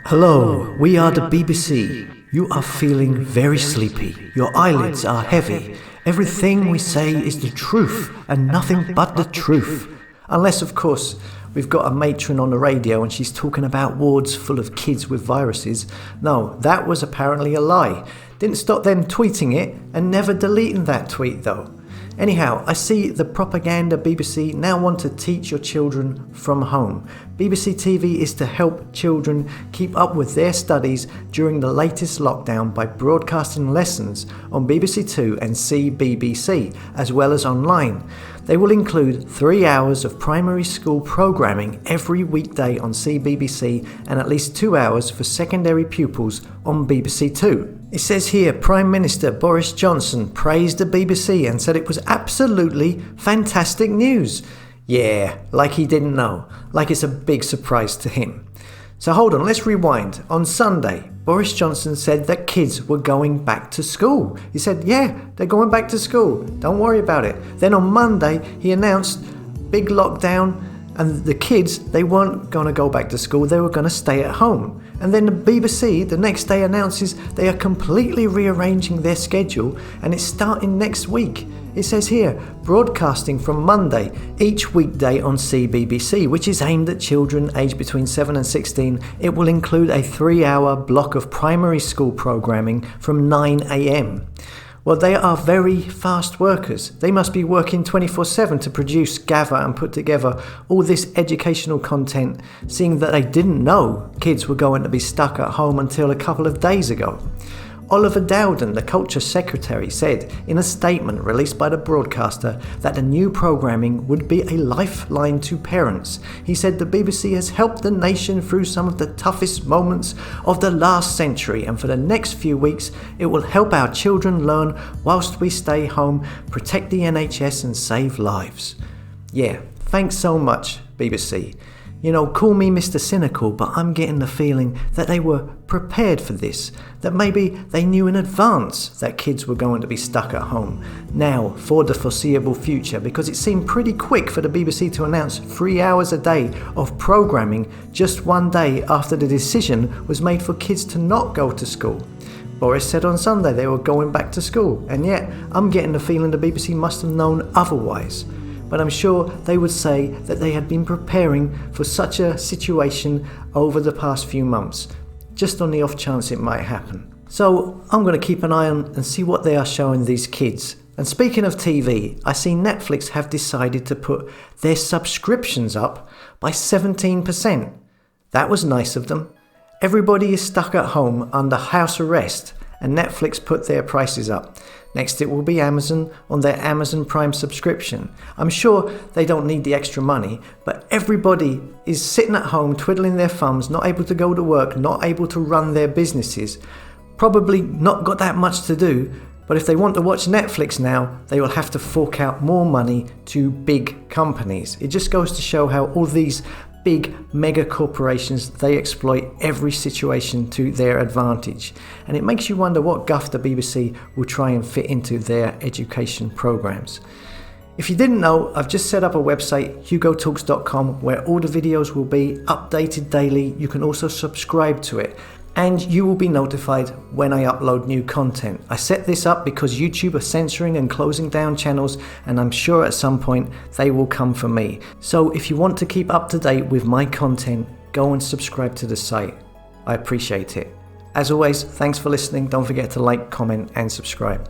Hello, we are the BBC. You are feeling very sleepy. Your eyelids are heavy. Everything we say is the truth and nothing but the truth. Unless, of course, we've got a matron on the radio and she's talking about wards full of kids with viruses. No, that was apparently a lie. Didn't stop them tweeting it and never deleting that tweet though. Anyhow, I see the propaganda BBC now want to teach your children from home. BBC TV is to help children keep up with their studies during the latest lockdown by broadcasting lessons on BBC Two and CBBC, as well as online. They will include 3 hours of primary school programming every weekday on CBBC and at least 2 hours for secondary pupils on BBC Two. It says here, Prime Minister Boris Johnson praised the BBC and said it was absolutely fantastic news. Yeah, like he didn't know, like it's a big surprise to him. So hold on, let's rewind. On Sunday, Boris Johnson said that kids were going back to school. He said, yeah, they're going back to school. Don't worry about it. Then on Monday, he announced big lockdown and the kids, they weren't going to go back to school. They were going to stay at home. And then the BBC the next day announces they are completely rearranging their schedule and it's starting next week. It says here, broadcasting from Monday, each weekday on CBBC, which is aimed at children aged between 7 and 16. It will include a 3-hour block of primary school programming from 9 a.m. Well, they are very fast workers. They must be working 24/7 to produce, gather and put together all this educational content, seeing that they didn't know kids were going to be stuck at home until a couple of days ago. Oliver Dowden, the Culture Secretary, said in a statement released by the broadcaster that the new programming would be a lifeline to parents. He said the BBC has helped the nation through some of the toughest moments of the last century, and for the next few weeks it will help our children learn whilst we stay home, protect the NHS and save lives. Yeah, thanks so much, BBC. You know, call me Mr. Cynical, but I'm getting the feeling that they were prepared for this, that maybe they knew in advance that kids were going to be stuck at home now for the foreseeable future, because it seemed pretty quick for the BBC to announce 3 hours a day of programming just one day after the decision was made for kids to not go to school. Boris said on Sunday they were going back to school, and yet I'm getting the feeling the BBC must have known otherwise. But I'm sure they would say that they had been preparing for such a situation over the past few months, just on the off chance it might happen. So I'm going to keep an eye on and see what they are showing these kids. And speaking of TV, I see Netflix have decided to put their subscriptions up by 17%. That was nice of them. Everybody is stuck at home under house arrest, and Netflix put their prices up. Next it will be Amazon on their Amazon Prime subscription. I'm sure they don't need the extra money, but everybody is sitting at home twiddling their thumbs, not able to go to work, not able to run their businesses, probably not got that much to do, but if they want to watch Netflix now, they will have to fork out more money to big companies. It just goes to show how all these big mega corporations, they exploit every situation to their advantage. And it makes you wonder what guff the BBC will try and fit into their education programs. If you didn't know, I've just set up a website, hugotalks.com, where all the videos will be updated daily. You can also subscribe to it, and you will be notified when I upload new content. I set this up because YouTube are censoring and closing down channels, and I'm sure at some point they will come for me. So if you want to keep up to date with my content, go and subscribe to the site. I appreciate it. As always, thanks for listening. Don't forget to like, comment and subscribe.